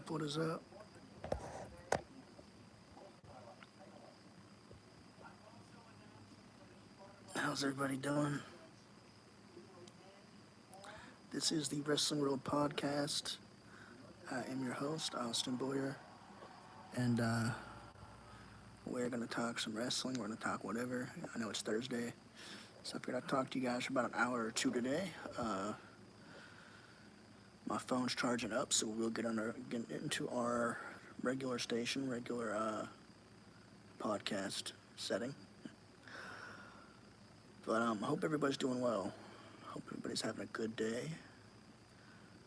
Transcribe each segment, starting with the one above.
up? What is up? How's everybody doing? This is the Wrestling World Podcast. I am your host, Austin Boyer, and we're going to talk some wrestling. We're going to talk whatever. I know it's Thursday, so I'm going to talk to you guys for about an hour or two today. My phone's charging up, so we'll get into our regular station, podcast setting. But I hope everybody's doing well. Hope everybody's having a good day.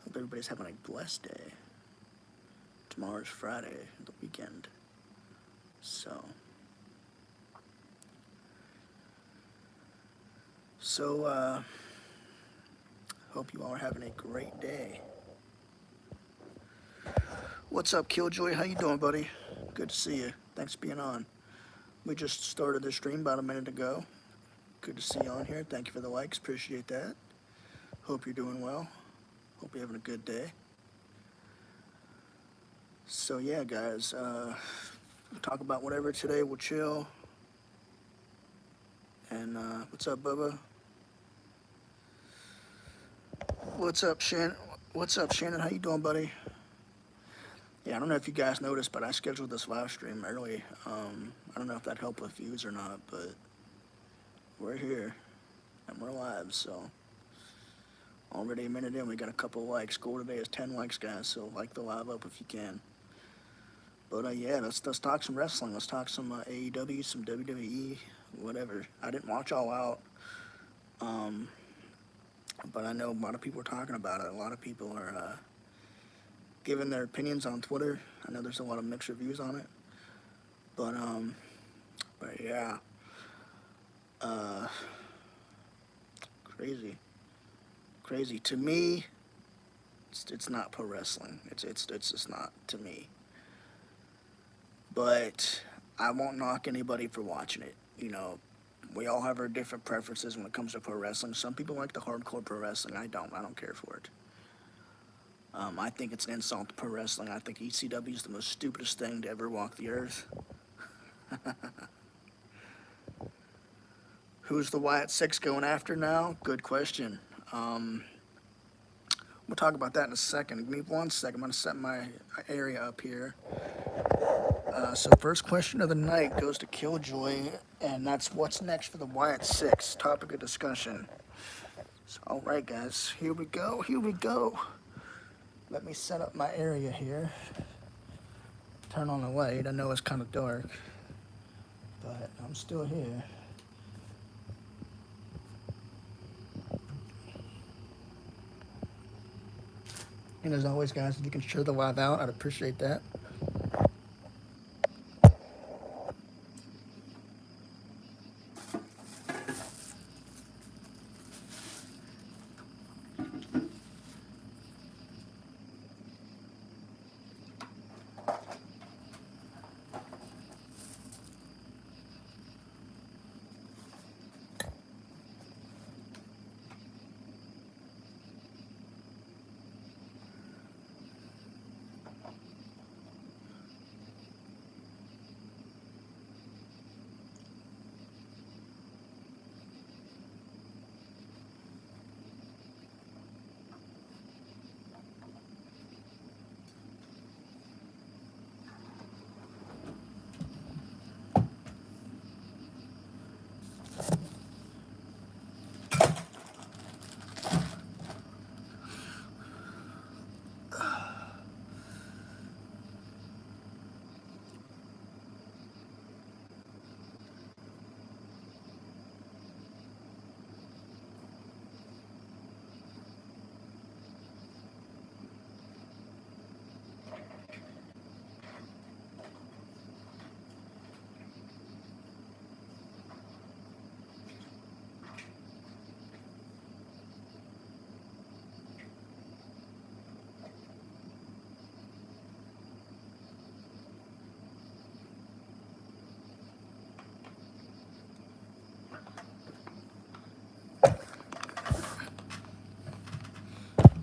Hope everybody's having a blessed day. Tomorrow's Friday, the weekend. So, hope you all are having a great day. What's up, Killjoy? How you doing, buddy? Good to see you. Thanks for being on. We just started the stream about a minute ago. Good to see you on here. Thank you for the likes. Appreciate that. Hope you're doing well. Hope you're having a good day. So yeah, guys, we'll talk about whatever today. We'll chill. And what's up, Bubba? What's up, Shannon? How you doing, buddy? Yeah, I don't know if you guys noticed, but I scheduled this live stream early. I don't know if that helped with views or not, but we're here and we're live. So already a minute in, we got a couple of likes. Goal today is 10 likes, guys. So like the live up if you can. But yeah, let's talk some wrestling. Let's talk some AEW, some WWE, whatever. I didn't watch All Out, but I know a lot of people are talking about it. A lot of people are giving their opinions on Twitter. I know there's a lot of mixed reviews on it, but yeah, crazy. To me, it's not pro wrestling. It's just not to me. But I won't knock anybody for watching it. You know, we all have our different preferences when it comes to pro wrestling. Some people like the hardcore pro wrestling. I don't care for it. I think it's an insult to pro wrestling. I think ECW is the most stupidest thing to ever walk the earth. Who's the Wyatt Six going after now? Good question. We'll talk about that in a second. Give me 1 second. I'm going to set my area up here. So first question of the night goes to Killjoy, and that's what's next for the Wyatt Six. Topic of discussion. So, all right, guys, here we go. Let me set up my area here. Turn on the light. I know it's kind of dark, but I'm still here. And as always, guys, if you can share the live out, I'd appreciate that.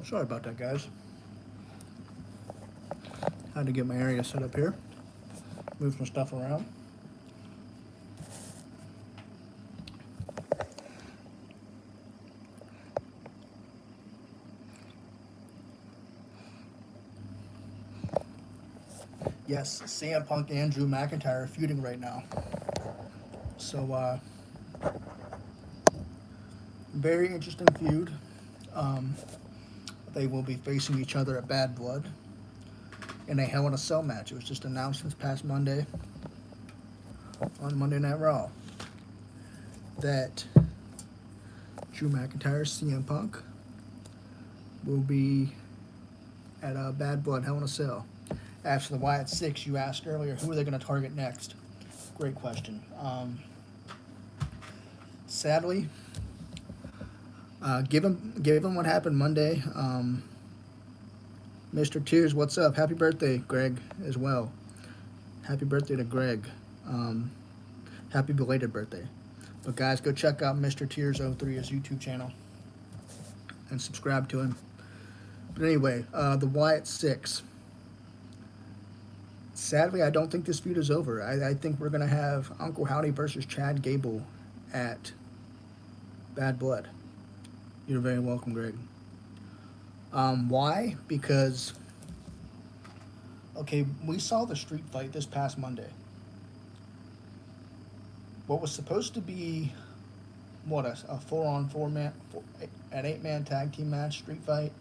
Sorry about that, guys. Had to get my area set up here. Move some stuff around. Yes, CM Punk and Drew McIntyre are feuding right now. So, very interesting feud. They will be facing each other at Bad Blood in a Hell in a Cell match. It was just announced this past Monday on Monday Night Raw that Drew McIntyre, CM Punk, will be at Bad Blood, Hell in a Cell. After the Wyatt Six, you asked earlier, who are they going to target next? Great question. Sadly, given what happened Monday, Mr. Tears, what's up? Happy birthday, Greg, as well. Happy birthday to Greg. Happy belated birthday. But guys, go check out Mr. Tears 03, his YouTube channel, and subscribe to him. But anyway, the Wyatt Six. Sadly, I don't think this feud is over. I think we're going to have Uncle Howdy versus Chad Gable at Bad Blood. You're very welcome, Greg. Why? Because, okay, we saw the street fight this past Monday. What was supposed to be, what, a 4-on-4 man, an 8-man tag team match street fight,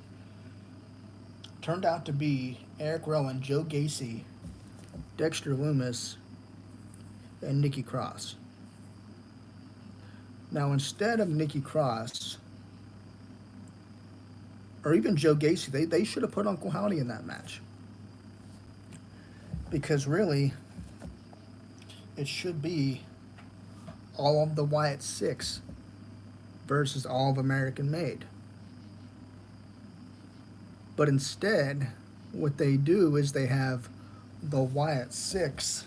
turned out to be Eric Rowan, Joe Gacy, Dexter Lumis, and Nikki Cross. Now, instead of Nikki Cross, or even Joe Gacy, they should have put Uncle Howdy in that match. Because really, it should be all of the Wyatt Six versus all of American Made. But instead, what they do is they have the Wyatt Six,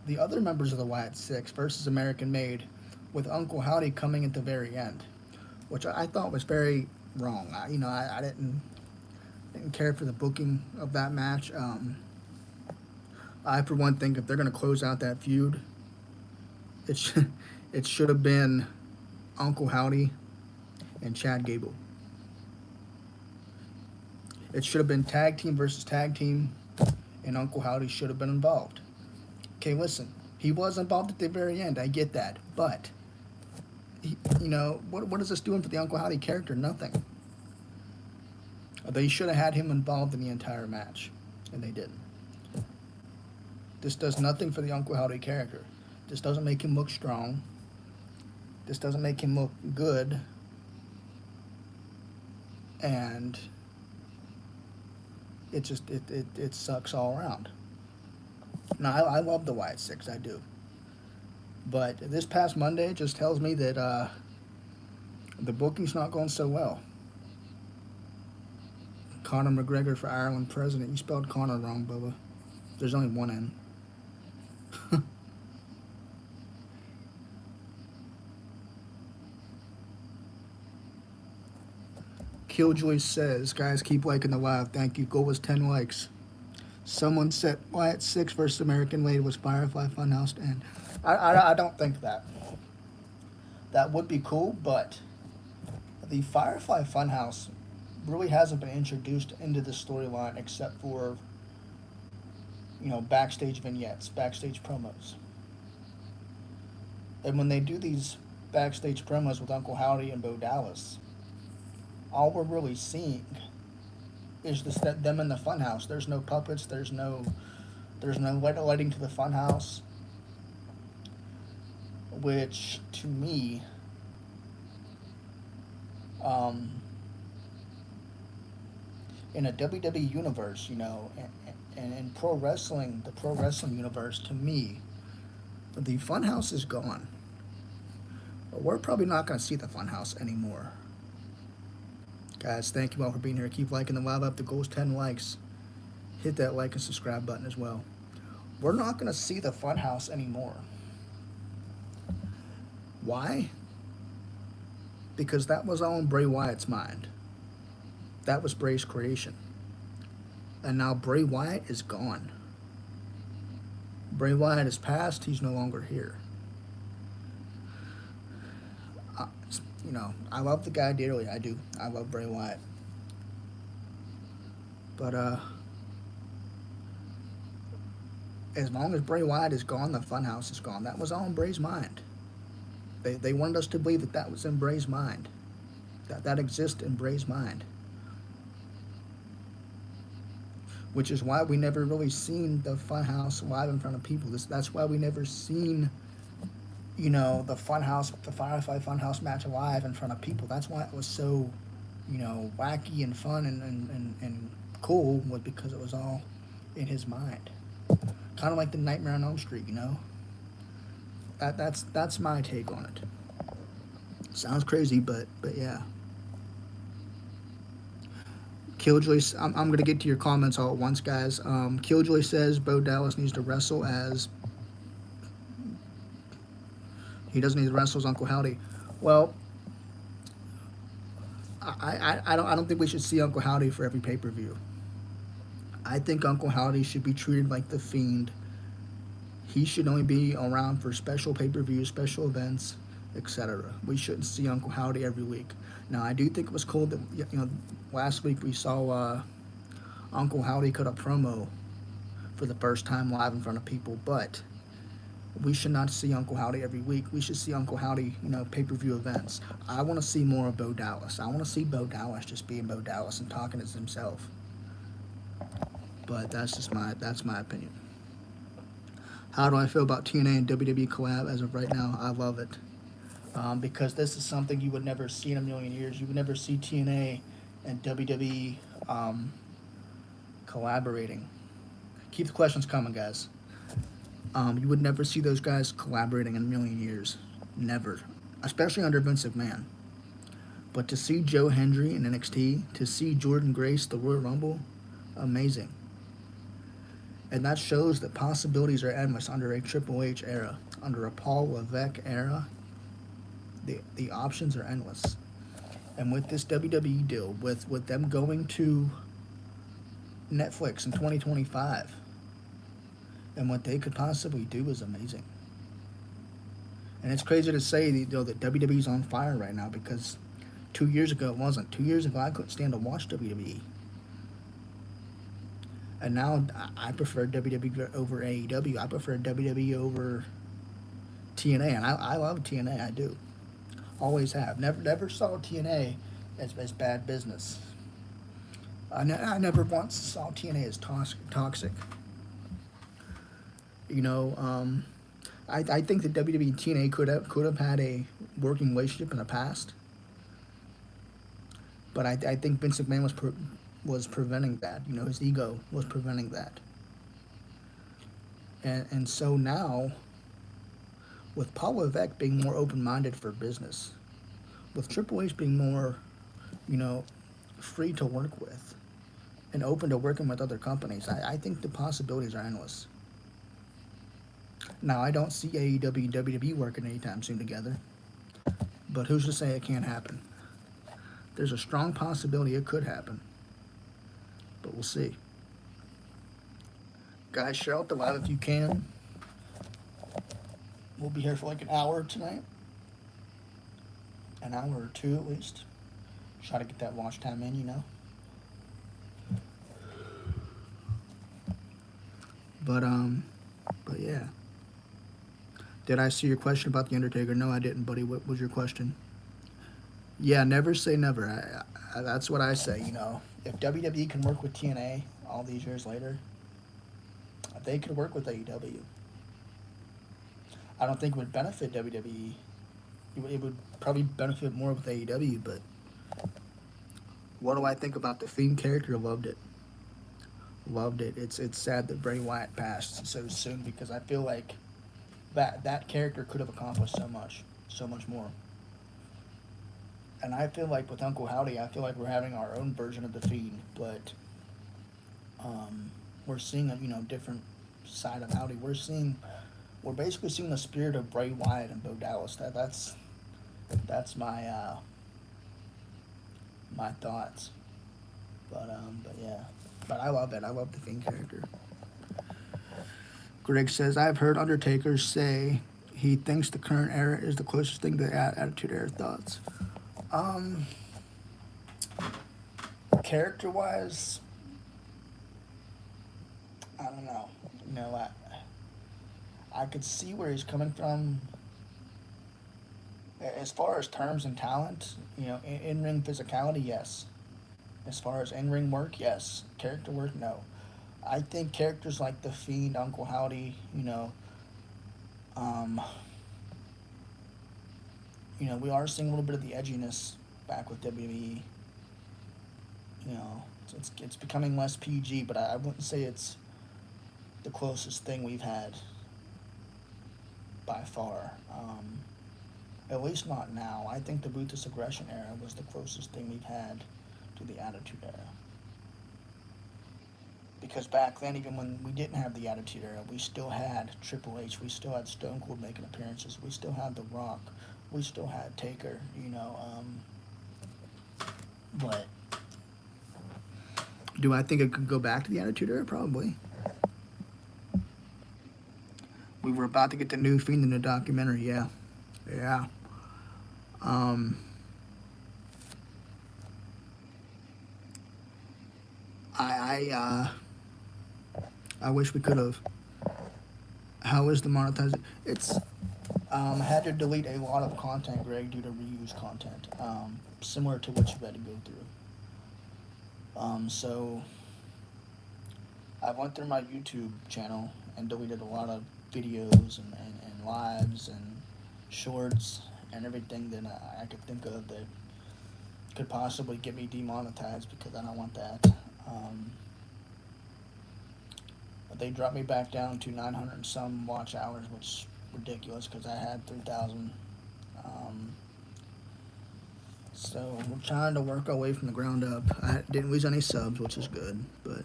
the other members of the Wyatt Six versus American Made, with Uncle Howdy coming at the very end, which I thought was very wrong. I didn't care for the booking of that match. I, for one, think if they're going to close out that feud, it should have been Uncle Howdy and Chad Gable. It should have been tag team versus tag team, and Uncle Howdy should have been involved. Okay, listen, he was involved at the very end. I get that, but what is this doing for the Uncle Howdy character? Nothing. They should have had him involved in the entire match, and they didn't. This does nothing for the Uncle Howdy character. This doesn't make him look strong. This doesn't make him look good. And it just, it sucks all around. Now, I love the Wyatt Six, I do. But this past Monday just tells me that the booking's not going so well. Conor McGregor for Ireland president. You spelled Conor wrong, Bubba. There's only one N. Killjoy says, guys, keep liking the live. Thank you. Goal was 10 likes. Someone said Wyatt Six versus American Made was Firefly Funhouse to end. I don't think that. That would be cool, but the Firefly Funhouse really hasn't been introduced into the storyline except for, backstage vignettes, backstage promos. And when they do these backstage promos with Uncle Howdy and Bo Dallas, all we're really seeing is them in the funhouse. There's no puppets. There's no lighting to the funhouse, which to me, in a WWE universe, and in pro wrestling, the pro wrestling universe, to me, the funhouse is gone. We're probably not going to see the funhouse anymore. Guys, thank you all for being here. Keep liking the live up. The goal is 10 likes. Hit that like and subscribe button as well. We're not going to see the funhouse anymore. Why? Because that was all in Bray Wyatt's mind. That was Bray's creation. And now Bray Wyatt is gone. Bray Wyatt is passed. He's no longer here. Uh, you know, I love the guy dearly. I do. I love Bray Wyatt. But as long as Bray Wyatt is gone, the Funhouse is gone. That was all in Bray's mind. They wanted us to believe that that was in Bray's mind. That exists in Bray's mind. Which is why we never really seen the Funhouse live in front of people. That's why we never seen, you know, the Firefly Funhouse match live in front of people. That's why it was so, you know, wacky and fun and cool, was because it was all in his mind. Kind of like the Nightmare on Elm Street, you know. That's my take on it. Sounds crazy, but yeah. Killjoy, I'm going to get to your comments all at once, guys. Killjoy says Bo Dallas needs to wrestle as he doesn't need to wrestle as Uncle Howdy. Well, I don't think we should see Uncle Howdy for every pay-per-view. I think Uncle Howdy should be treated like the Fiend. He should only be around for special pay-per-views, special events, etc. We shouldn't see Uncle Howdy every week. Now, I do think it was cool that, you know, last week we saw Uncle Howdy cut a promo for the first time live in front of people, but we should not see Uncle Howdy every week. We should see Uncle Howdy, you know, pay-per-view events. I want to see more of Bo Dallas. I want to see Bo Dallas just being Bo Dallas and talking as himself. But that's my opinion. How do I feel about TNA and WWE collab as of right now? I love it. Because this is something you would never see in a million years. You would never see TNA and WWE collaborating. Keep the questions coming, guys. You would never see those guys collaborating in a million years. Never. Especially under Vince McMahon. But to see Joe Hendry in NXT, to see Jordynne Grace, the Royal Rumble, amazing. And that shows that possibilities are endless under a Triple H era. Under a Paul Levesque era, the options are endless. And with this WWE deal, with them going to Netflix in 2025, and what they could possibly do is amazing. And it's crazy to say, you know, that WWE's on fire right now, because 2 years ago it wasn't. 2 years ago I couldn't stand to watch WWE. And now I prefer WWE over AEW. I prefer WWE over TNA, and I love TNA. I do. Always have. Never saw TNA as bad business. I never once saw TNA as toxic. You know, I think that WWE and TNA could have had a working relationship in the past, but I think Vince McMahon was preventing that. You know, his ego was preventing that. And so now, with Paul Levesque being more open-minded for business, with Triple H being more, you know, free to work with, and open to working with other companies, I think the possibilities are endless. Now, I don't see AEW and WWE working anytime soon together, but who's to say it can't happen? There's a strong possibility it could happen, but we'll see. Guys, share out the live if you can. We'll be here for like an hour tonight. An hour or two at least. Try to get that watch time in, you know. But yeah. Did I see your question about The Undertaker? No, I didn't, buddy. What was your question? Yeah, never say never. That's what I say, you know. If WWE can work with TNA all these years later, they could work with AEW. I don't think it would benefit WWE. It would probably benefit more with AEW, but what do I think about the Fiend character? Loved it. Loved it. It's sad that Bray Wyatt passed so soon, because I feel like that character could have accomplished so much more. And I feel like with Uncle Howdy, I feel like we're having our own version of the Fiend, but we're seeing a, you know, different side of Howdy. We're basically seeing the spirit of Bray Wyatt and Bo Dallas. That's my my thoughts. But yeah. But I love it. I love the Fiend character. Greg says, I've heard Undertaker say he thinks the current era is the closest thing to the Attitude Era. Thoughts? Um, Character wise, I don't know. You know, I could see where he's coming from. As far as terms and talent, you know, in ring physicality, yes. As far as in ring work, yes. Character work, no. I think characters like the Fiend, Uncle Howdy, um, we are seeing a little bit of the edginess back with WWE. It's becoming less PG, but I wouldn't say it's the closest thing we've had by far. At least not now. I think the Ruthless Aggression era was the closest thing we've had to the Attitude Era. Because back then, even when we didn't have the Attitude Era, we still had Triple H, we still had Stone Cold making appearances, we still had The Rock, we still had Taker, but do I think it could go back to the Attitude Era? Probably. We were about to get the new Fiend in the documentary, yeah. Yeah. Um, I wish we could have. How is the monetization? It's had to delete a lot of content, Greg, due to reuse content, similar to what you've had to go through. So I went through my YouTube channel and deleted a lot of videos and lives and shorts and everything that I could think of that could possibly get me demonetized because I don't want that. Um, but they dropped me back down to 900 and some watch hours, which is ridiculous because I had 3,000. Um, so we're trying to work our way from the ground up. I didn't lose any subs, which is good, but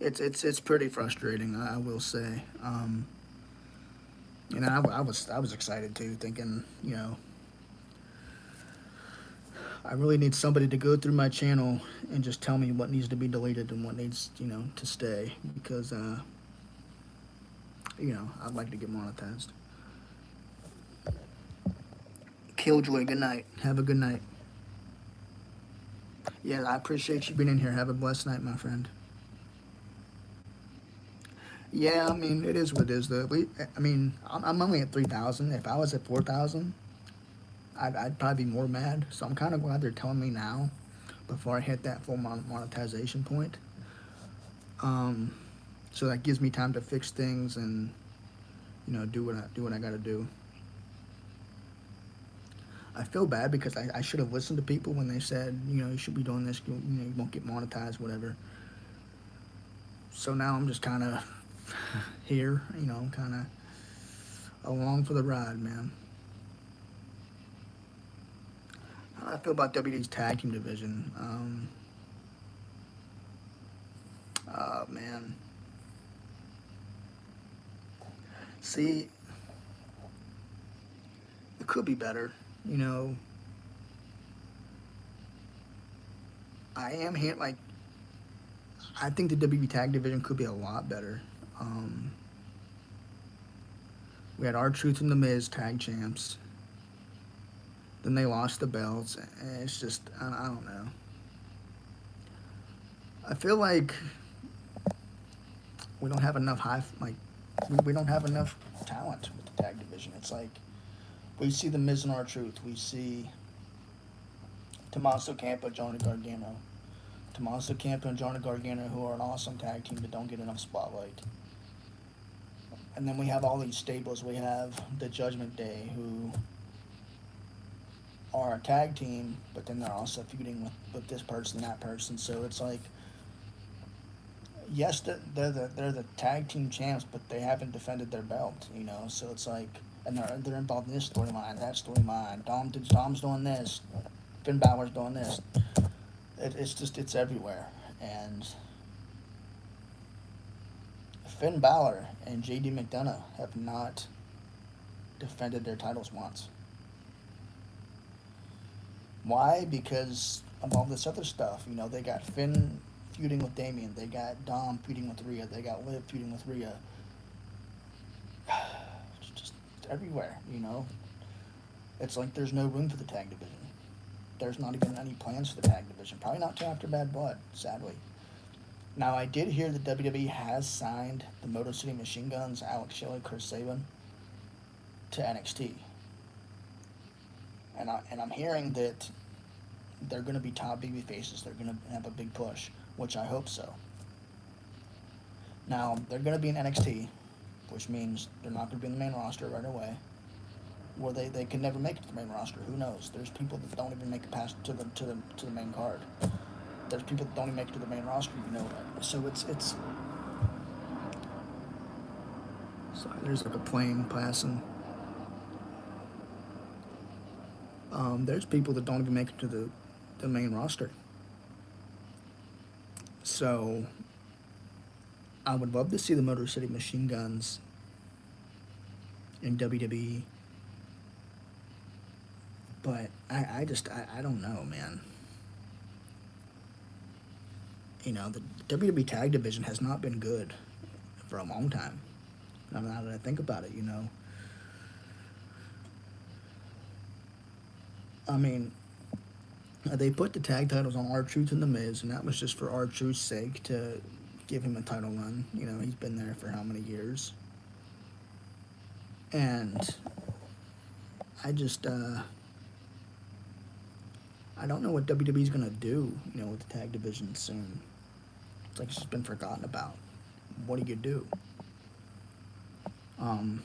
it's pretty frustrating, I will say. I was excited too, thinking, I really need somebody to go through my channel and just tell me what needs to be deleted and what needs, to stay because, I'd like to get monetized. Killjoy, good night. Have a good night. Yeah, I appreciate you being in here. Have a blessed night, my friend. Yeah, I mean, it is what it is, though. I'm only at 3,000. If I was at 4,000, I'd probably be more mad. So I'm kind of glad they're telling me now before I hit that full monetization point. So that gives me time to fix things and, do what I got to do. I feel bad because I should have listened to people when they said, you should be doing this, you won't get monetized, whatever. So now I'm just kind of here, kind of along for the ride, man. How do I feel about WWE's tag team division? Oh, man. See, it could be better. You know, I am here, like, I think the WWE tag division could be a lot better. Um, we had R-Truth and The Miz tag champs. Then they lost the belts. And it's just, I don't know. I feel like we don't have enough we don't have enough talent with the tag division. It's like we see the Miz and R-Truth. We see Tommaso Ciampa, Johnny Gargano. Tommaso Ciampa and Johnny Gargano, who are an awesome tag team that don't get enough spotlight. And then we have all these stables. We have the Judgment Day, who are a tag team, but then they're also feuding with this person, that person. So it's like, yes, they're the tag team champs, but they haven't defended their belt, So it's like, and they're involved in this storyline, that storyline. Dom's doing this, Finn Balor's doing this. It's everywhere, and Finn Balor and J.D. McDonough have not defended their titles once. Why? Because of all this other stuff. You know, they got Finn feuding with Damien. They got Dom feuding with Rhea. They got Liv feuding with Rhea. It's just everywhere, you know. It's like there's no room for the tag division. There's not even any plans for the tag division. Probably not till after Bad Blood, sadly. Now, I did hear that WWE has signed the Motor City Machine Guns, Alex Shelley, Chris Sabin, to NXT. And I'm hearing that they're going to be top baby faces. They're going to have a big push, which I hope so. Now, they're going to be in NXT, which means they're not going to be in the main roster right away. Or they can never make it to the main roster. Who knows? There's people that don't even make it past to the main card. There's people that don't even make it to the main roster. You know that. So it's. Sorry, there's like a plane passing. There's people that don't even make it to the main roster. So I would love to see the Motor City Machine Guns in WWE, but I don't know, man. You know, the WWE Tag Division has not been good for a long time. Now that I think about it, you know. I mean, they put the tag titles on R-Truth and The Miz, and that was just for R-Truth's sake to give him a title run. You know, he's been there for how many years? And I just, I don't know what WWE's gonna do, you know, with the tag division soon. It's like it's just been forgotten about. What do you do? Um,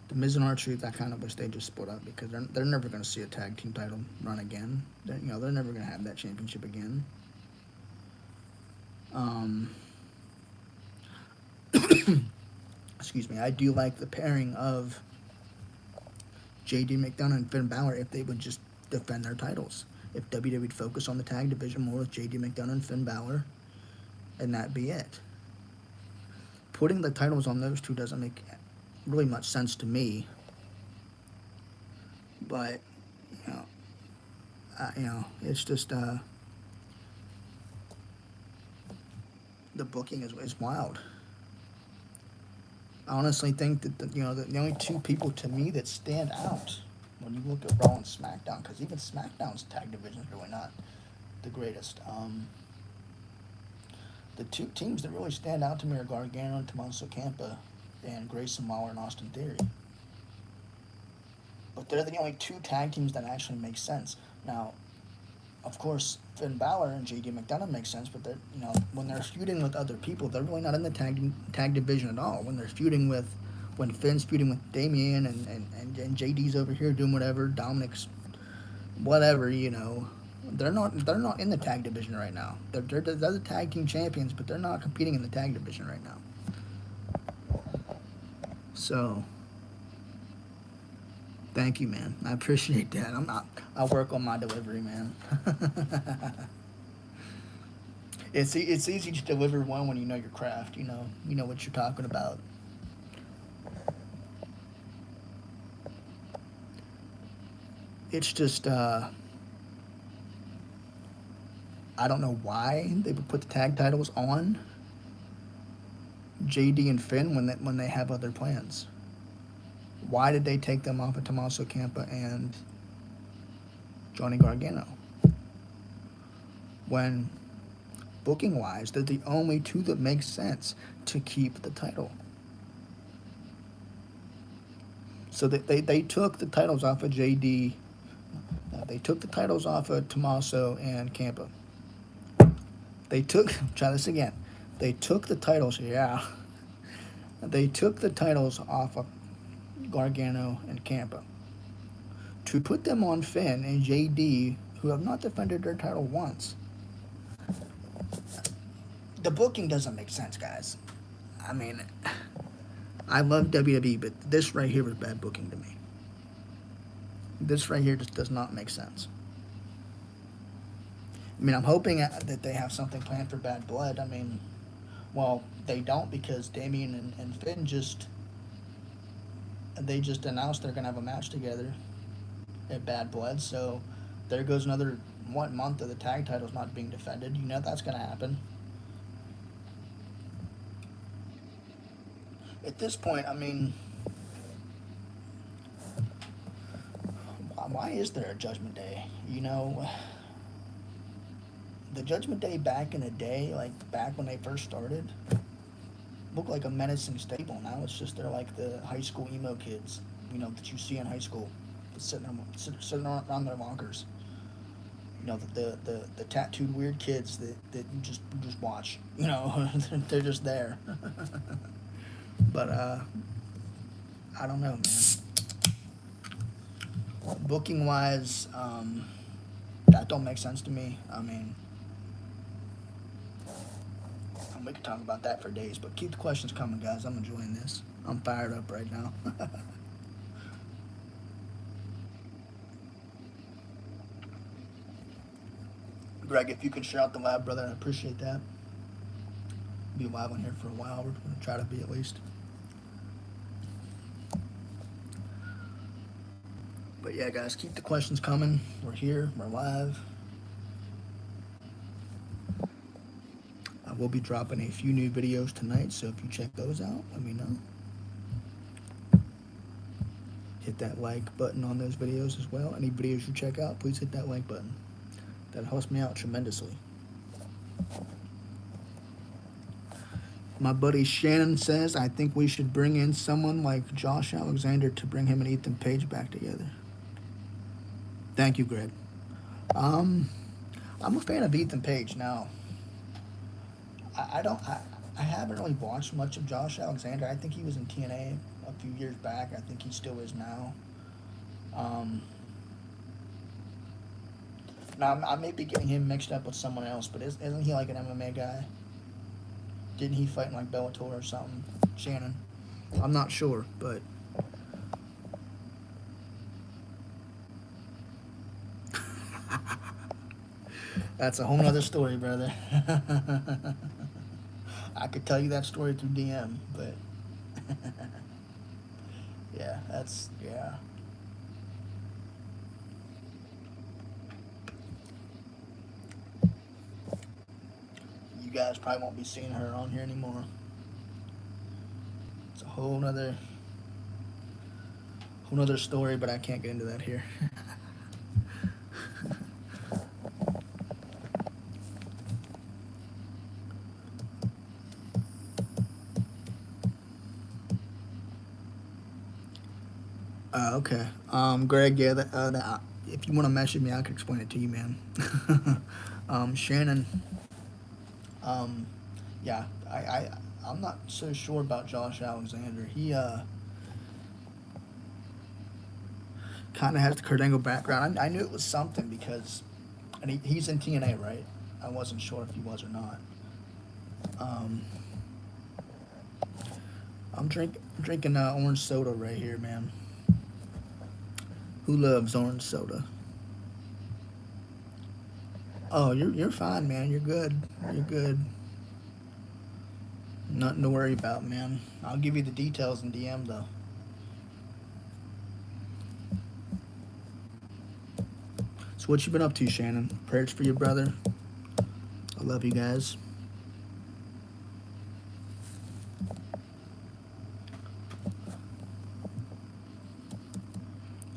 the Miz and R-Truth, I kind of wish they just split up because they're never gonna see a tag team title run again. They're never gonna have that championship again. Um, excuse me. I do like the pairing of JD McDonough and Finn Balor if they would just defend their titles. If WWE would focus on the tag division more with JD McDonough and Finn Balor, and that be it. Putting the titles on those two doesn't make really much sense to me. But it's just the booking is wild. I honestly think that the only two people to me that stand out when you look at Raw and SmackDown, because even SmackDown's tag division is really not the greatest. The two teams that really stand out to me are Gargano and Tommaso Ciampa, and Grayson Waller and Austin Theory. But they're the only two tag teams that actually make sense. Now, of course, Finn Balor and JD McDonough make sense, but when they're feuding with other people, they're really not in the tag division at all. When Finn's feuding with Damien and JD's over here doing whatever, Dominic's whatever, they're not in the tag division right now. They're the tag team champions, but they're not competing in the tag division right now. So, thank you, man. I appreciate that. I'll work on my delivery, man. It's easy to deliver one when you know your craft. You know what you're talking about. It's just I don't know why they would put the tag titles on JD and Finn when they have other plans. Why did they take them off of Tommaso Ciampa and Johnny Gargano? When booking wise, they're the only two that make sense to keep the title. So they took the titles off of JD. They took the titles off of Tommaso and Ciampa. Try this again. They took the titles, They took the titles off of Gargano and Ciampa to put them on Finn and JD, who have not defended their title once. The booking doesn't make sense, guys. I mean, I love WWE, but this right here was bad booking to me. This right here just does not make sense. I mean, I'm hoping that they have something planned for Bad Blood. I mean, well, they don't because Damien and Finn just announced they're going to have a match together. at Bad Blood. So there goes another 1 month of the tag titles not being defended. You know that's going to happen. At this point, I mean, why is there a Judgment Day? You know, the Judgment Day back in the day, like back when they first started, looked like a menacing stable. Now it's just they're like the high school emo kids, you know, that you see in high school, sitting around their lockers. You know, the tattooed weird kids that you just watch. You know, they're just there. But I don't know, man. Booking wise, that don't make sense to me. I mean, we could talk about that for days, but keep the questions coming, guys. I'm enjoying this. I'm fired up right now. Greg, if you could share out the lab, brother, I appreciate that. Be live on here for a while. We're going to try to be at least. But yeah, guys, keep the questions coming. We're here. We're live. I will be dropping a few new videos tonight, so if you check those out, let me know. Hit that like button on those videos as well. Any videos you check out, please hit that like button. That helps me out tremendously. My buddy Shannon says, I think we should bring in someone like Josh Alexander to bring him and Ethan Page back together. Thank you, Greg. I'm a fan of Ethan Page now. I haven't really watched much of Josh Alexander. I think he was in TNA a few years back. I think he still is now. Um, Now I may be getting him mixed up with someone else, but isn't he like an MMA guy? Didn't he fight in like Bellator or something? Shannon, I'm not sure, but that's a whole nother story, brother. I could tell you that story through DM, but yeah, yeah. You guys probably won't be seeing her on here anymore. It's a whole nother story, but I can't get into that here. Okay. Greg, yeah, if you want to message me, I can explain it to you, man. Shannon, um, yeah, I'm not so sure about Josh Alexander. He kind of has the Kurt Angle background. I knew it was something because, and he's in TNA, right? I wasn't sure if he was or not. Um, I'm drinking orange soda right here, man. Who loves orange soda? Oh, you're fine, man. You're good. You're good. Nothing to worry about, man. I'll give you the details in DM though. So what you been up to, Shannon? Prayers for your brother. I love you guys.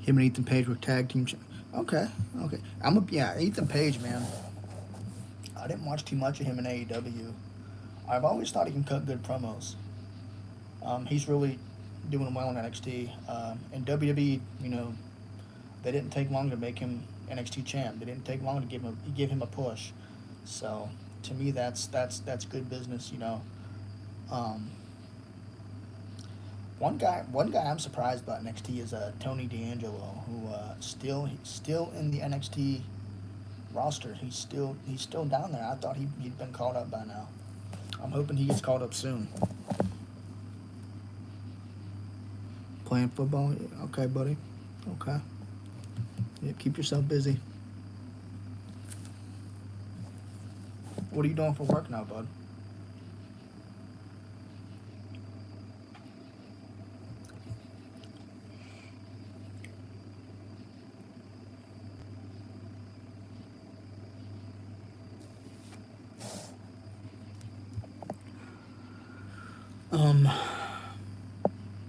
Him and Ethan Page were tag team. Okay, okay. Yeah, Ethan Page, man. I didn't watch too much of him in AEW. I've always thought he can cut good promos. He's really doing well in NXT. In WWE, you know, they didn't take long to make him NXT champ. They didn't take long to give him a push. So to me, that's good business. You know, um, one guy I'm surprised about NXT is Tony D'Angelo, who still in the NXT roster. He's still down there. I thought he'd been called up by now. I'm hoping he gets called up soon. Playing football? Okay, buddy. Okay. Yeah, keep yourself busy. What are you doing for work now, bud?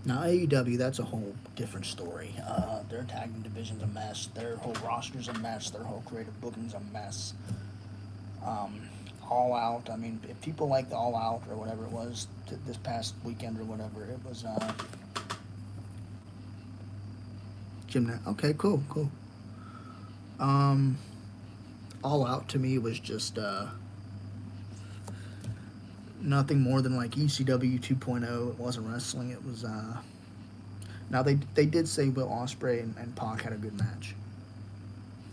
Now AEW, that's a whole different story. Their tag team division's a mess. Their whole roster's a mess. Their whole creative booking's a mess. All Out. I mean, if people like the All Out or whatever it was this past weekend or whatever, it was gymnast. Okay, cool, cool. Um, All Out to me was just nothing more than like ECW 2.0. It wasn't wrestling. It was now they did say Will Ospreay and Pac had a good match.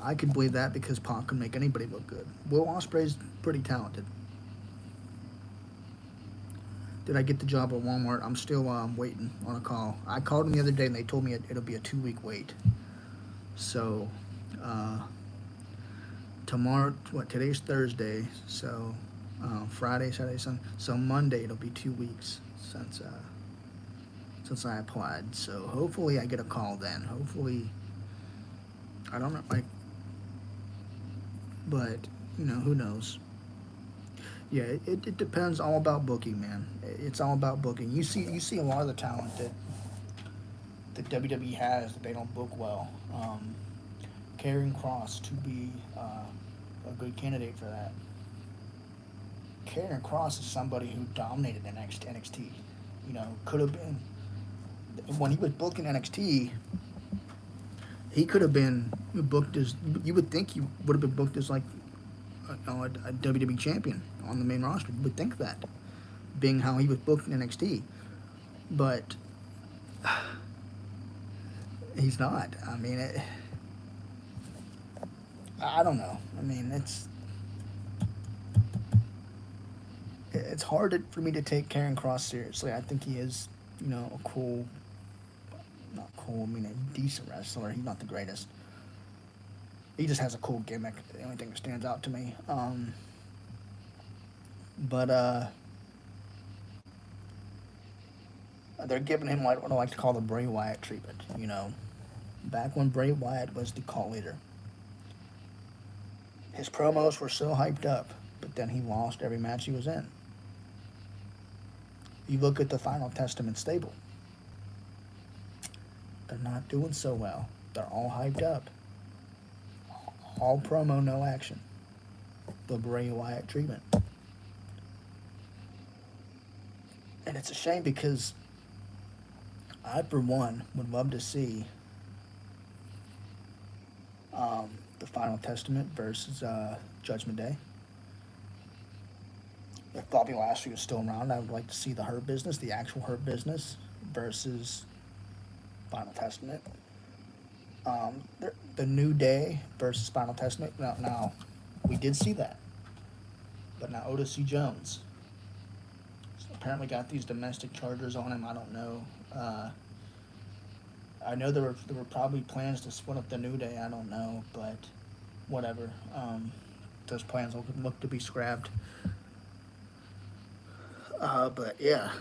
I could believe that because Pac can make anybody look good. Will Ospreay's pretty talented. Did I get the job at Walmart? I'm still waiting on a call. I called them the other day and they told me it'll be a 2-week wait. So uh, tomorrow, what, today's Thursday, so Friday, Saturday, Sunday, so Monday it'll be 2 weeks since I applied. So hopefully I get a call then. Hopefully, I don't know, like, but who knows? Yeah, it depends all about booking, man. It's all about booking. You see a lot of the talent that WWE has that they don't book well. Karrion Kross to be a good candidate for that. Karrion Kross is somebody who dominated NXT. Could have been when he was booked in NXT. He could have been booked as you would think he would have been booked as like a WWE champion on the main roster. You would think that, being how he was booked in NXT, but he's not. I mean, I don't know. I mean, it's hard for me to take Karrion Kross seriously. I think he is, a cool, not cool. I mean, a decent wrestler. He's not the greatest. He just has a cool gimmick. The only thing that stands out to me. But they're giving him what I like to call the Bray Wyatt treatment. Back when Bray Wyatt was the call leader, his promos were so hyped up, but then he lost every match he was in. You look at the Final Testament stable; they're not doing so well. They're all hyped up. All promo, no action. The Bray Wyatt treatment. And it's a shame because I, for one, would love to see the Final Testament versus Judgment Day. If Bobby Lashley was still around, I would like to see the Hurt Business, the actual Hurt Business, versus Final Testament. The New Day versus Final Testament. Now, we did see that, but now Otis C. Jones apparently got these domestic charges on him. I don't know. I know there were probably plans to split up the New Day. I don't know, but whatever. Those plans look to be scrapped. But yeah.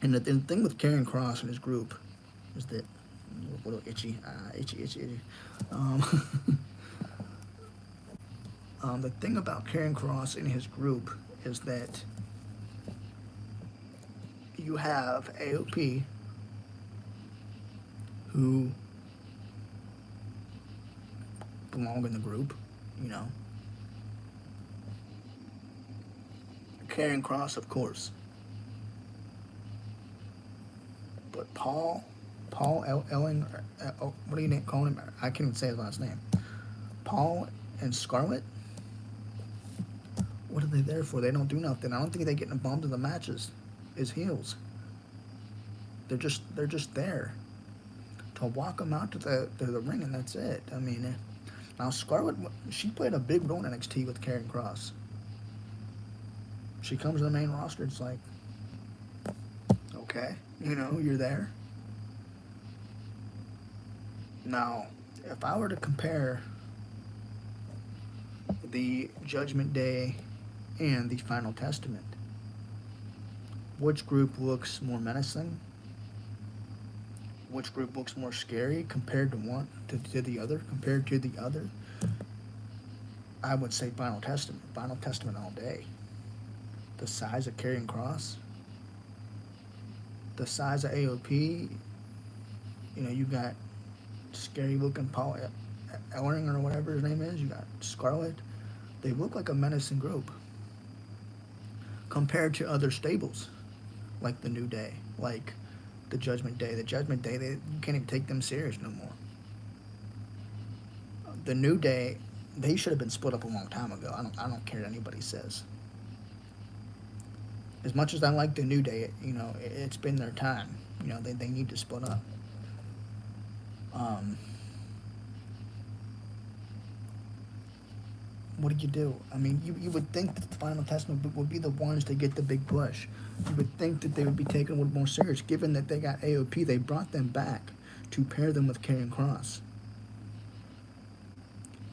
And the thing with Karrion Kross and his group is that a little itchy. Um, the thing about Karrion Kross and his group is that you have AOP, who belong in the group, Karrion Kross, of course, but Paul Elling, what do you call him? I can't even say his last name. Paul and Scarlett. What are they there for? They don't do nothing. I don't think they get involved in the matches as heels. They're just there to walk them out to the ring, and that's it. I mean, now Scarlett, she played a big role in NXT with Karrion Kross. She comes to the main roster. It's like, okay, you're there. Now, if I were to compare the Judgment Day and the Final Testament, which group looks more menacing? Which group looks more scary compared to the other? Compared to the other, I would say Final Testament. Final Testament all day. The size of Karrion Kross, the size of AOP, you got scary looking Paul Ellering or whatever his name is. You got Scarlet. They look like a menacing group compared to other stables, like the New Day, like the Judgment Day. The Judgment Day, you can't even take them serious no more. The New Day, they should have been split up a long time ago. I don't care what anybody says. As much as I like the New Day, it's been their time. They need to split up. Um, what do you do? I mean, you would think that the Final Testament would be the ones to get the big push. You would think that they would be taken a little more serious, given that they got AOP. They brought them back to pair them with Karrion Kross.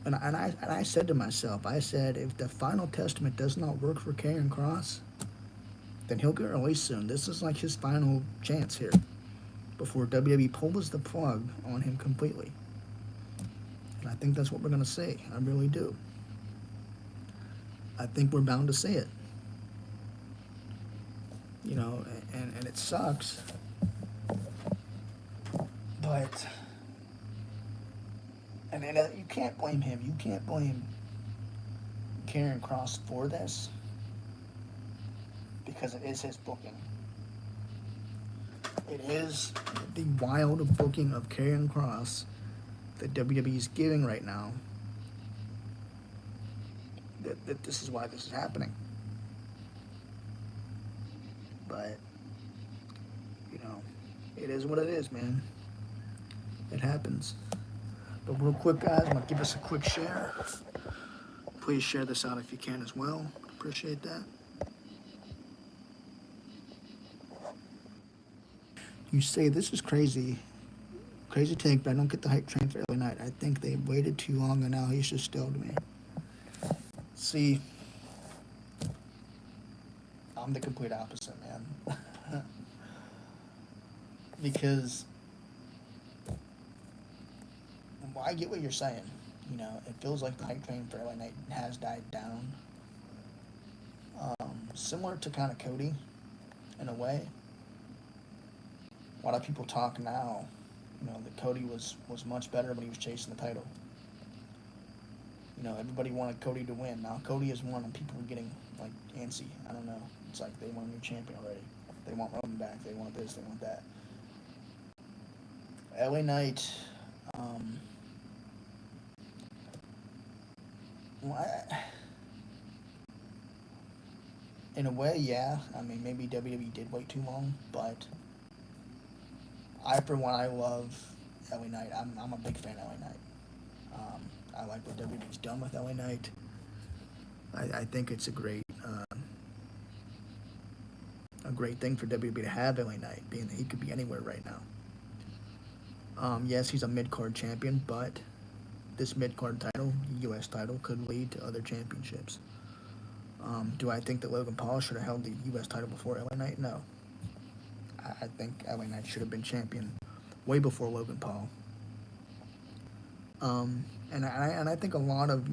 And I said to myself, I said, if the Final Testament does not work for Karrion Kross, then he'll get released soon. This is like his final chance here before WWE pulls the plug on him completely. And I think that's what we're going to see. I really do. I think we're bound to see it. And it sucks. But, and you can't blame him. You can't blame Karrion Kross for this because it is his booking. It is the wild booking of Karrion Kross that WWE is giving right now. That this is why this is happening. But, it is what it is, man. It happens. But real quick, guys, I'm going to give us a quick share. Please share this out if you can as well. Appreciate that. You say, this is crazy. Crazy take, but I don't get the hype train for LA Knight. I think they waited too long and now he's just stilled me. See, I'm the complete opposite, man. Because I get what you're saying. It feels like the hype train for LA Knight has died down. Similar to kind of Cody, in a way. A lot of people talk now, that Cody was much better when he was chasing the title. Everybody wanted Cody to win. Now Cody has won and people are getting, like, antsy. I don't know. It's like they want a new champion already. They want Roman back. They want this. They want that. LA Knight, in a way, yeah. I mean, maybe WWE did wait too long, but for one, I love LA Knight. I'm a big fan of LA Knight. I like what WWE's done with LA Knight. I think it's a great thing for WWE to have LA Knight, being that he could be anywhere right now. Yes, he's a mid-card champion, but this mid-card title, U.S. title, could lead to other championships. Do I think that Logan Paul should have held the U.S. title before LA Knight? No. I think LA Knight should have been champion way before Logan Paul. And I think a lot of,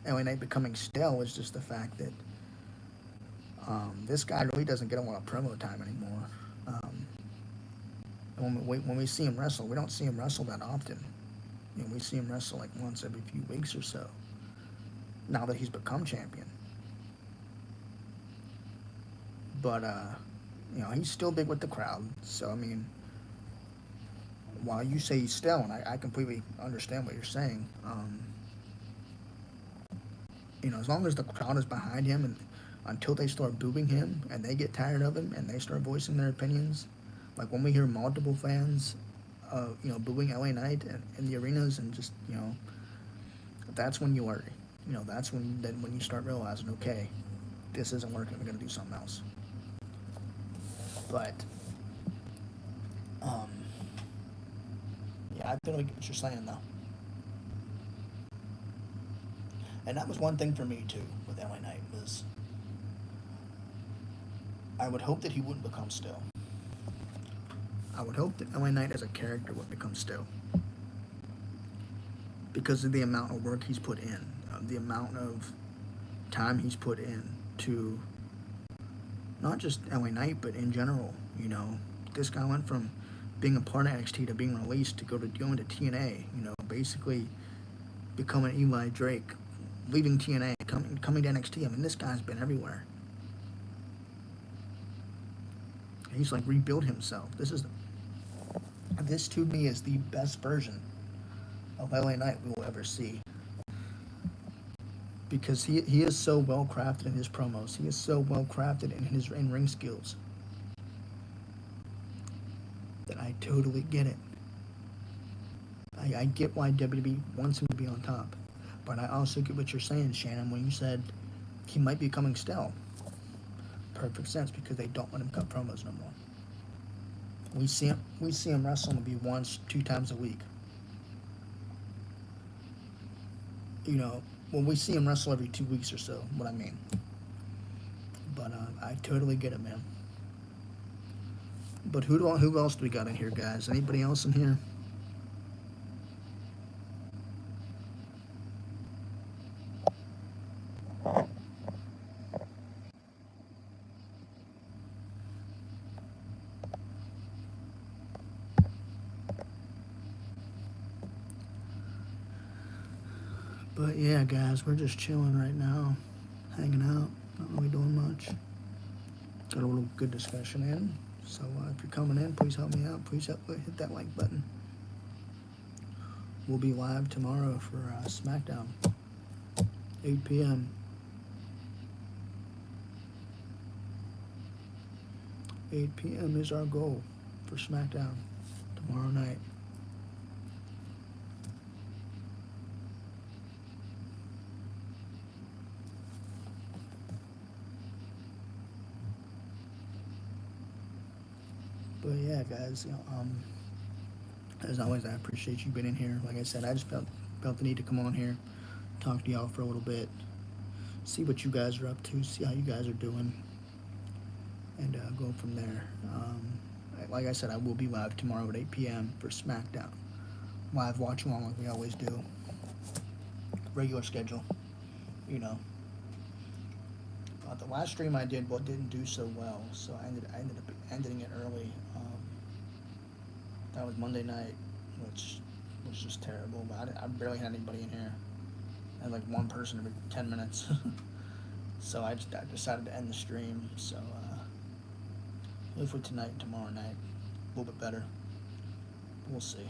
LA Knight becoming stale is just the fact that this guy really doesn't get a lot of promo time anymore. When we see him wrestle, we don't see him wrestle that often. We see him wrestle like once every few weeks or so, now that he's become champion. But, he's still big with the crowd. So, I mean, while you say he's stale, and I completely understand what you're saying, as long as the crowd is behind him and until they start booing him and they get tired of him and they start voicing their opinions, like when we hear multiple fans, booing LA Knight in the arenas and just, that's when you worry. That's when you start realizing, okay, this isn't working, we're going to do something else. But, yeah, I feel like what you're saying, though. And that was one thing for me, too, with LA Knight, was I would hope that he wouldn't become stale. I would hope that LA Knight as a character would become stale. Because of the amount of work he's put in, the amount of time he's put in to not just LA Knight, but in general. You know, this guy went from being a part of NXT to being released to going to TNA. You know, basically becoming Eli Drake, leaving TNA, coming to NXT. I mean, this guy's been everywhere. He's like rebuilt himself. This to me is the best version of LA Knight we will ever see, because he is so well crafted in his promos. He is so well crafted in his in ring skills that I totally get it. I get why WWE wants him to be on top, but I also get what you're saying, Shannon, when you said he might be coming still. Perfect sense, because they don't let him cut promos no more. We see him wrestle maybe once, 2 times a week. You know, when we see him wrestle every 2 weeks or so, what I mean. But I totally get it, man. But who else do we got in here, guys? Anybody else in here? But yeah, guys, we're just chilling right now, hanging out, not really doing much. Got a little good discussion in. So if you're coming in, please help me out. Please hit that like button. We'll be live tomorrow for SmackDown, 8 p.m. 8 p.m. is our goal for SmackDown tomorrow night. But yeah, guys, you know, as always, I appreciate you being in here. Like I said, I just felt the need to come on here, talk to y'all for a little bit, see what you guys are up to, see how you guys are doing, and go from there. Like I said, I will be live tomorrow at 8 p.m. for SmackDown. Live watch along like we always do. Regular schedule, you know. The last stream I did, didn't do so well, so I ended up ending it early. That was Monday night, which was just terrible. But I barely had anybody in here. I had like one person every 10 minutes. So I decided to end the stream. So hopefully tonight and tomorrow night, a little bit better. We'll see.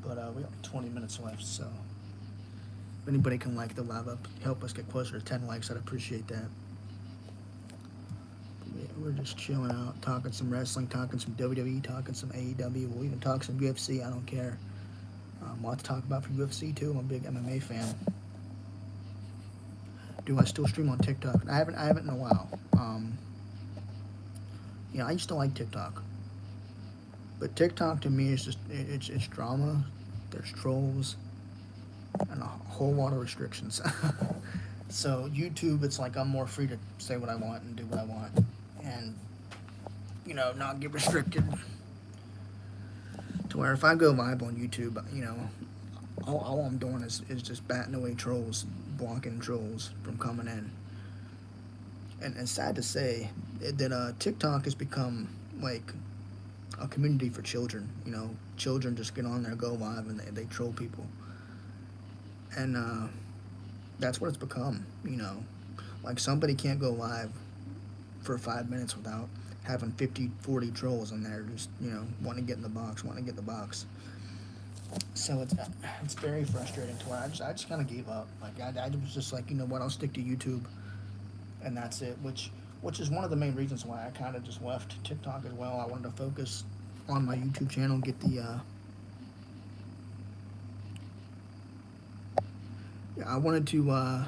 But we got 20 minutes left, so if anybody can like the live up, help us get closer to 10 likes, I'd appreciate that. Yeah, we're just chilling out, talking some wrestling, talking some WWE, talking some AEW. We'll even talk some UFC. I don't care. A lot to talk about for UFC too. I'm a big MMA fan. Do I still stream on TikTok? I haven't in a while. I used to like TikTok, but TikTok to me is just it's drama. There's trolls and a whole lot of restrictions. So YouTube, it's like I'm more free to say what I want and do what I want, and not get restricted. To where if I go live on YouTube, all I'm doing is just batting away trolls, blocking trolls from coming in. And sad to say that TikTok has become like a community for children. Children just get on there, go live, and they troll people. And that's what it's become. Like somebody can't go live for 5 minutes without having 50, 40 trolls in there just, wanting to get in the box. So it's very frustrating to where I just kind of gave up. Like I was just like, you know what, I'll stick to YouTube, and that's it. Which is one of the main reasons why I kind of just left TikTok as well. I wanted to focus on my YouTube channel, get the I wanted to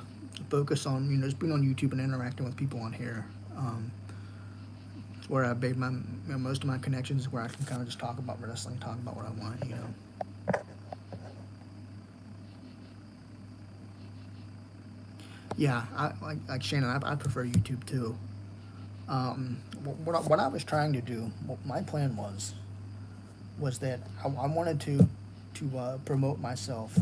focus on just being on YouTube and interacting with people on here. It's where I made most of my connections, where I can kind of just talk about wrestling, talk about what I want. Yeah, like Shannon, I prefer YouTube too. What I was trying to do, what my plan was that I wanted to promote myself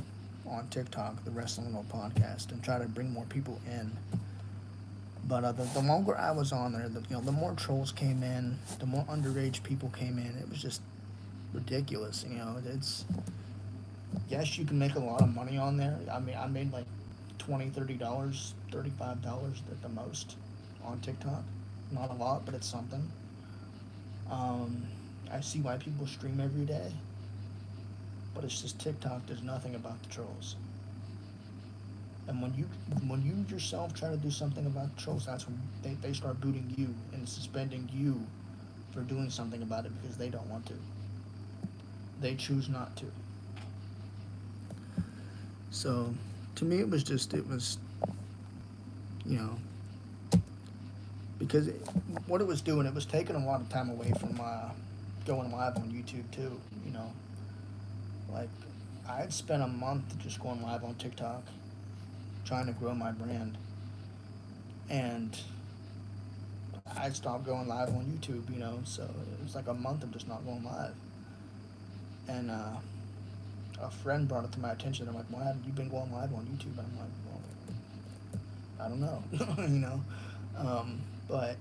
on TikTok, the Wrestling World Podcast, and try to bring more people in But the longer I was on there, the more trolls came in, the more underage people came in. It was just ridiculous. It's yes, you can make a lot of money on there. I mean, I made like $20, $30, $35 at the most on TikTok. Not a lot, but it's something. Um, I see why people stream every day, but it's just TikTok does nothing about the trolls. And when you yourself try to do something about the trolls, that's when they start booting you and suspending you for doing something about it because they don't want to. They choose not to. So to me, it was you know because what it was doing, it was taking a lot of time away from going live on YouTube too. Like I had spent a month just going live on TikTok, trying to grow my brand, and I stopped going live on YouTube. So it was like a month of just not going live, and a friend brought it to my attention. I'm like, why haven't you been going live on YouTube? And I'm like, well, I don't know, um, but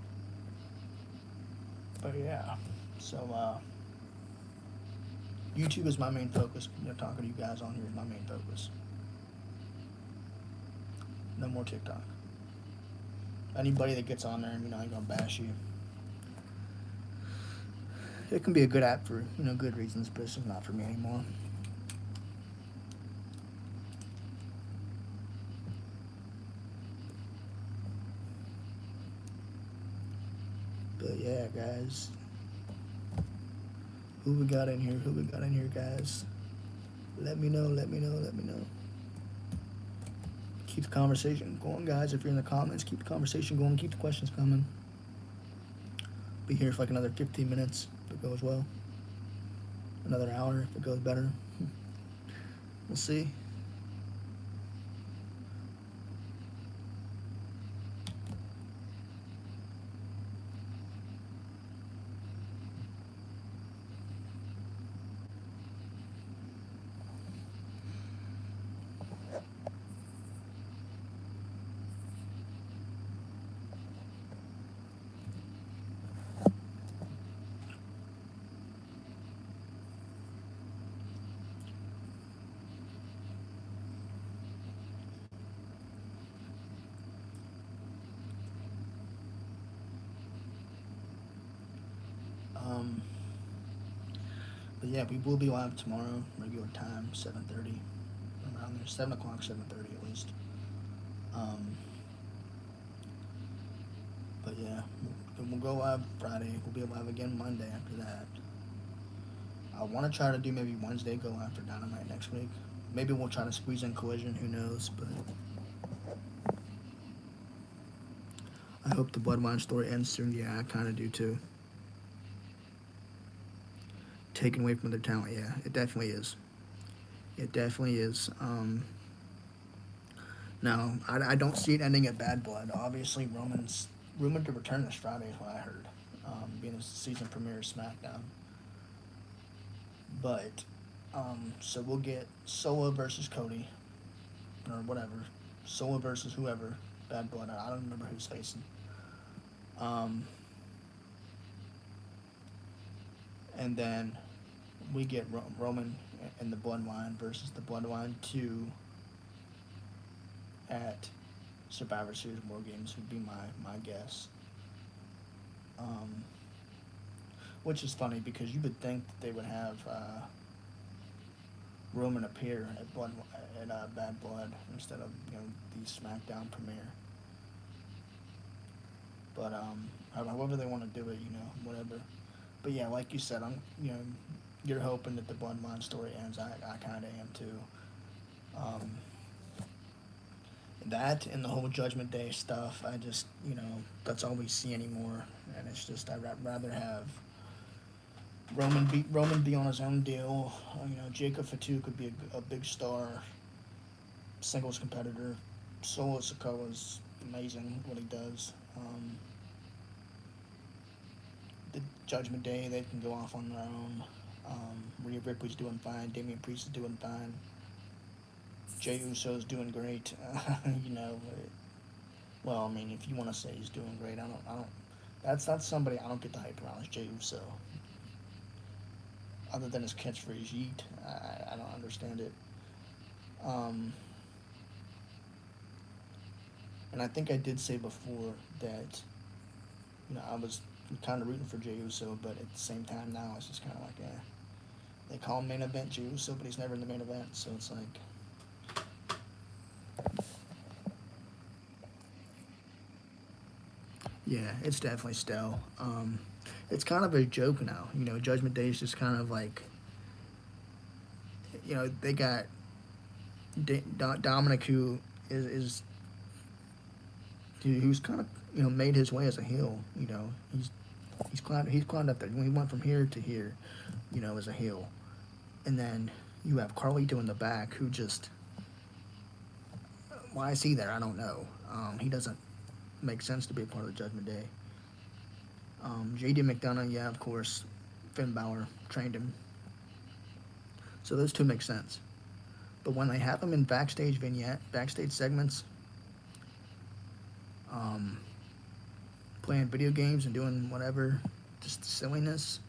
yeah. So YouTube is my main focus. Talking to you guys on here is my main focus. No more TikTok. Anybody that gets on there, I'm gonna bash you. It can be a good app for good reasons, but it's just not for me anymore. But yeah, guys, who we got in here? Who we got in here, guys? Let me know. Let me know. Let me know. Keep the conversation going, guys. If you're in the comments, keep the conversation going. Keep the questions coming. Be here for like another 15 minutes if it goes well. Another hour if it goes better. We'll see. Um, but yeah, we will be live tomorrow, regular time, 7:30, around there, 7 o'clock, 7:30 at least. Um, but yeah, we'll go live Friday. We'll be live again Monday after that. I want to try to do maybe Wednesday, go after Dynamite next week. Maybe we'll try to squeeze in Collision. Who knows? But I hope the Bloodline story ends soon. Yeah, I kind of do too. Taken away from their talent. Yeah, it definitely is. It definitely is. No, I don't see it ending at Bad Blood. Obviously, Roman's rumored to return this Friday is what I heard, being the season premiere of SmackDown. But so we'll get Solo versus Cody, or whatever, Solo versus whoever, Bad Blood. I don't remember who's facing. Um, and then we get Roman and the Bloodline versus the Bloodline 2 at Survivor Series War Games would be my guess. Um, which is funny because you would think that they would have Roman appear at Bad Blood instead of the SmackDown premiere. But however they want to do it, whatever. But yeah, like you said, you're hoping that the Bloodline story ends. I kind of am too. Um, that and the whole Judgment Day stuff, I just that's all we see anymore, and it's just I'd rather have Roman be on his own deal. Jacob Fatu could be a big star, singles competitor. Solo Sikoa's amazing what he does. The Judgment Day, they can go off on their own. Rhea Ripley's doing fine. Damian Priest is doing fine. Jey Uso's doing great. you know, Well, I mean, if you want to say he's doing great, I don't. That's somebody I don't get the hype around is Jey Uso. Other than his catchphrase "Yeet," I don't understand it. Um, and I think I did say before that I was kind of rooting for Jey Uso, but at the same time now it's just kind of like, they call him main event Jey Uso, but he's never in the main event, so it's like, yeah, it's definitely stale. It's kind of a joke now. Judgment Day is just kind of like, they got Dominic, who is who's kind of made his way as a heel. He's climbed up there. When he went from here to here, as a heel, and then you have Carlito in the back, who just, why is he there? I don't know. He doesn't make sense to be a part of the Judgment Day. J.D. McDonough, yeah, of course, Finn Balor trained him, so those two make sense. But when they have them in backstage segments, um, playing video games and doing whatever, just silliness,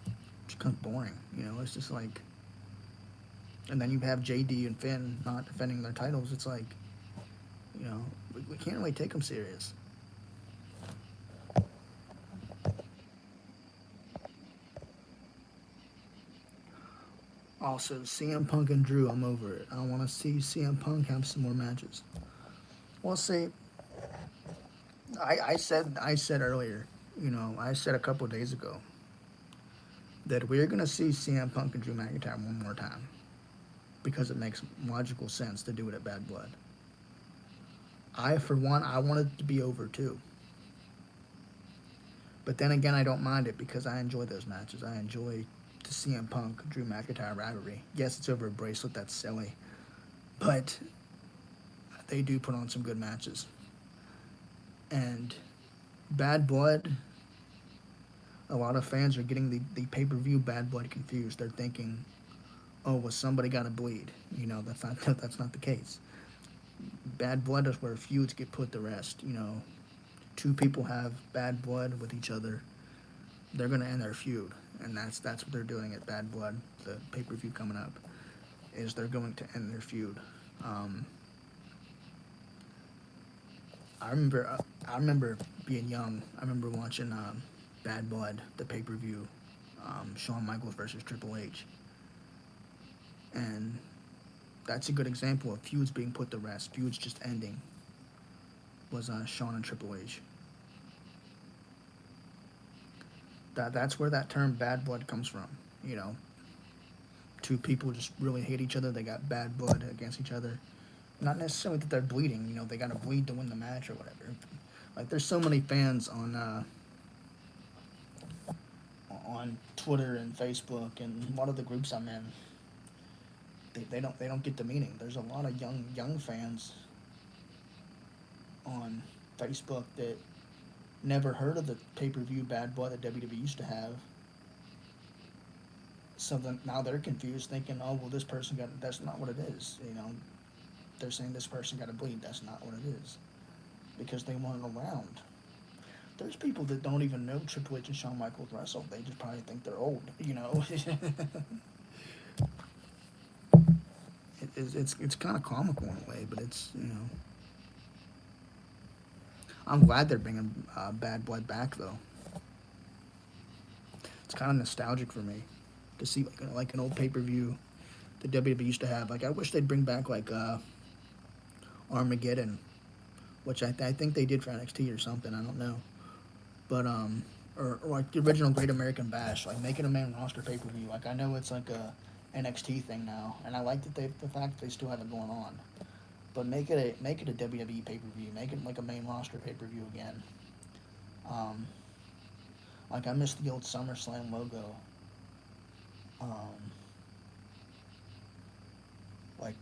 it becomes boring. It's just like, and then you have JD and Finn not defending their titles. It's like, we can't really take them serious. Also, CM Punk and Drew, I'm over it. I want to see CM Punk have some more matches. Well, see, I said earlier, I said a couple of days ago that we're gonna see CM Punk and Drew McIntyre one more time because it makes logical sense to do it at Bad Blood. For one, I want it to be over too. But then again, I don't mind it because I enjoy those matches. I enjoy the CM Punk Drew McIntyre rivalry. Yes, it's over a bracelet. That's silly, but they do put on some good matches. And Bad Blood, a lot of fans are getting the pay per view Bad Blood confused. They're thinking, oh, well, somebody got to bleed. That's not the case. Bad Blood is where feuds get put to rest. Two people have bad blood with each other. They're gonna end their feud, and that's what they're doing at Bad Blood. The pay per view coming up is they're going to end their feud. Um, I remember being young. I remember watching Bad Blood, the pay per view, Shawn Michaels versus Triple H, and that's a good example of feuds being put to rest. Feuds just ending. Was Shawn and Triple H. That's where that term "bad blood" comes from. You know, two people just really hate each other. They got bad blood against each other. Not necessarily that they're bleeding. They got to bleed to win the match or whatever. Like there's so many fans on Twitter and Facebook and a lot of the groups I'm in. They don't get the meaning. There's a lot of young fans on Facebook that never heard of the pay per view Bad Blood that WWE used to have. So then now they're confused, thinking, oh well, this person got. That's not what it is. They're saying this person got to bleed. That's not what it is because they weren't around. There's people that don't even know Triple H and Shawn Michaels wrestled. They just probably think they're old. It's kind of comical in a way, but it's. I'm glad they're bringing Bad Blood back though. It's kind of nostalgic for me to see like an old pay per view the WWE used to have. Like I wish they'd bring back like Armageddon, which I think they did for NXT or something. I don't know, but or like the original Great American Bash, like make it a main roster pay per view. Like I know it's like a NXT thing now, and I like that the fact that they still have it going on. But make it a WWE pay per view. Make it like a main roster pay per view again. Um, like I miss the old SummerSlam logo. Um, like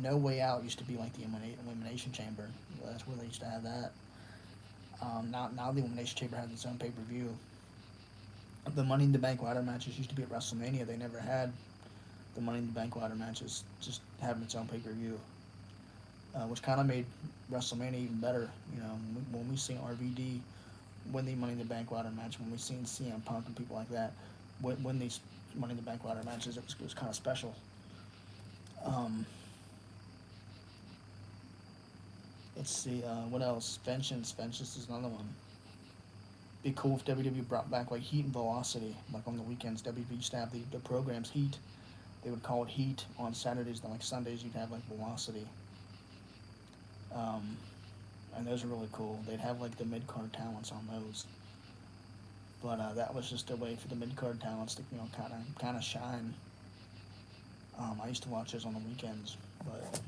No Way Out used to be like the Elimination Chamber. That's where they used to have that. Now the Elimination Chamber has its own pay per view. The Money in the Bank ladder matches used to be at WrestleMania. They never had the Money in the Bank ladder matches. Just having its own pay per view. which kind of made WrestleMania even better. You know, when we seen RVD win the Money in the Bank ladder match, when we seen CM Punk and people like that win these Money in the Bank ladder matches, it was kind of special. Um, let's see, what else? Vengeance. Vengeance is another one. Be cool if WWE brought back like Heat and Velocity, like on the weekends. WWE used to have the programs Heat. They would call it Heat on Saturdays, then like Sundays you'd have like Velocity. Um, and those are really cool. They'd have like the mid card talents on those, but that was just a way for the mid card talents to kind of shine. I used to watch those on the weekends, but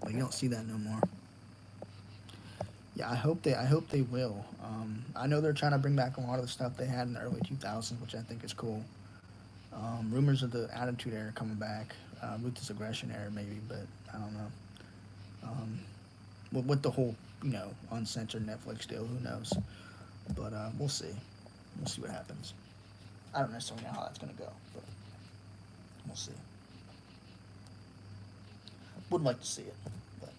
you don't see that no more. Yeah, I hope they will. I know they're trying to bring back a lot of the stuff they had in the early 2000s, which I think is cool. Rumors of the Attitude Era coming back, Ruthless Aggression Era maybe, but I don't know. Um, with the whole uncensored Netflix deal, who knows? But we'll see. We'll see what happens. I don't necessarily know how that's gonna go, but we'll see. Would like to see it, but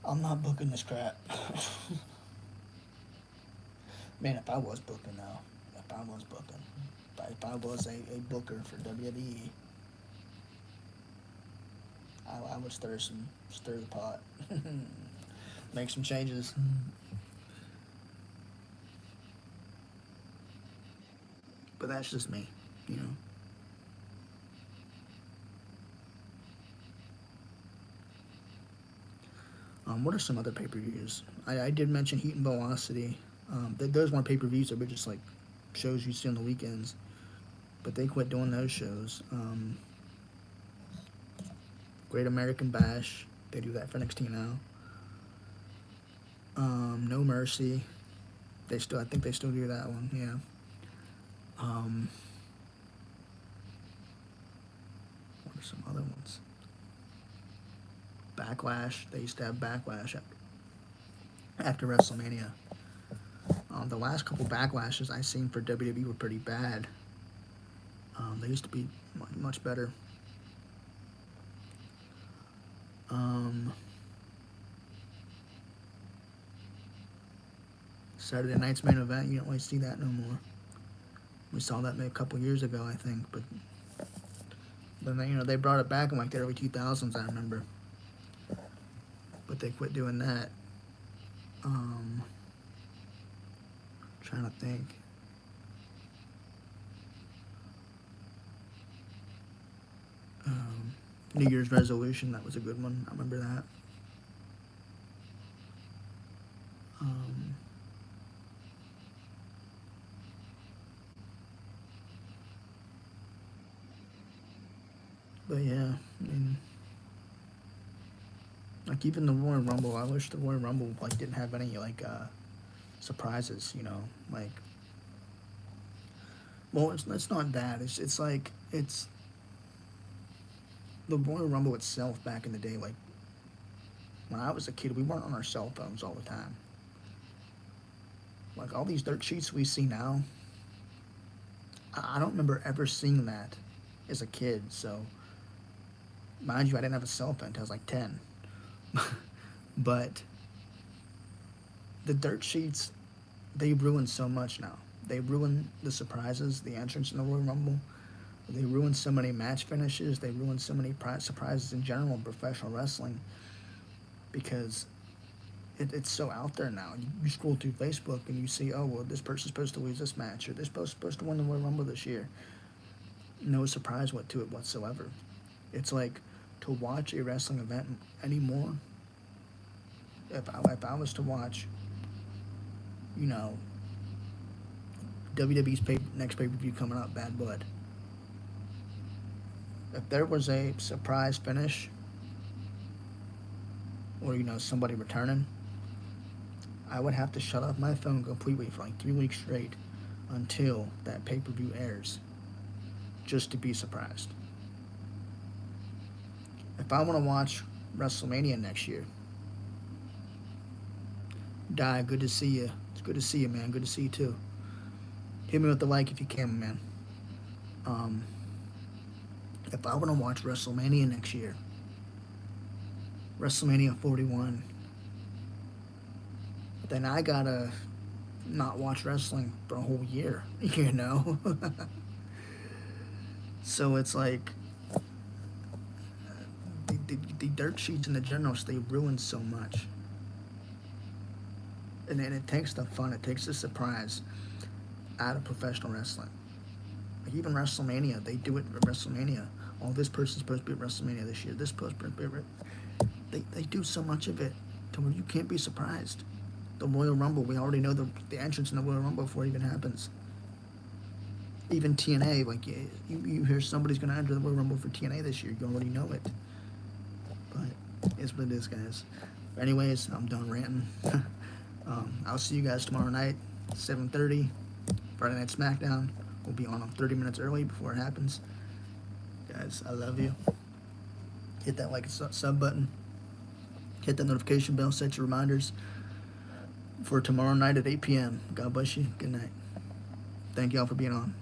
I'm not booking this crap. Man, if I was booking though, if I was booking, if I was a booker for WWE, I would stir the pot, make some changes. But that's just me, you know. What are some other pay per views? I did mention Heat and Velocity. Those weren't pay per views; they were just like shows you see on the weekends. But they quit doing those shows. Great American Bash, they do that for NXT now. No Mercy, I think they still do that one. Yeah. Um, what are some other ones? Backlash. They used to have Backlash after WrestleMania. The last couple backlashes I seen for WWE were pretty bad. They used to be much better. Um, Saturday night's main event, you don't really see that no more. We saw that maybe a couple years ago, I think, but then they brought it back in like the early 2000s, I remember, but they quit doing that. Um, Trying to think. New Year's resolution, that was a good one. I remember that. Um, but yeah, I mean, like even the Royal Rumble, I wish the Royal Rumble like didn't have any like surprises. Like well, it's not that. It's like it's the Royal Rumble itself back in the day. Like when I was a kid, we weren't on our cell phones all the time. Like all these dirt sheets we see now, I don't remember ever seeing that as a kid. So mind you, I didn't have a cell phone until I was like 10. But the dirt sheets, they ruin so much now. They ruin the surprises, the entrance in the Royal Rumble. They ruin so many match finishes. They ruin so many surprises in general in professional wrestling because it's so out there now. You scroll through Facebook and you see, oh, well, this person's supposed to lose this match or this person's supposed to win the Royal Rumble this year. No surprise to it whatsoever. It's like to watch a wrestling event anymore. If I was to watch, you know, WWE's next pay per view coming up, Bad Blood. If there was a surprise finish, or somebody returning, I would have to shut off my phone completely for like 3 weeks straight until that pay per view airs, just to be surprised. If I want to watch WrestleMania next year, Die, good to see you. It's good to see you, man. Good to see you too. Hit me with the like if you can, man. Um, If I want to watch WrestleMania next year, WrestleMania 41, then I gotta not watch wrestling for a whole year, you know? So it's like the dirt sheets and the generals, they ruin so much. And then it takes the fun, it takes the surprise out of professional wrestling. Like even WrestleMania, they do it at WrestleMania. Oh, this person's supposed to be at WrestleMania this year. This person's supposed to be they do so much of it to where you can't be surprised. The Royal Rumble, we already know the entrance in the Royal Rumble before it even happens. Even TNA, like you hear somebody's going to enter the Royal Rumble for TNA this year, you already know it. But it's what it is, guys. But anyways, I'm done ranting. I'll see you guys tomorrow night, 7:30, Friday Night SmackDown. We'll be on 30 minutes early before it happens. Guys, I love you. Hit that like and sub button. Hit that notification bell. Set your reminders for tomorrow night at 8 p.m. God bless you. Good night. Thank y'all for being on.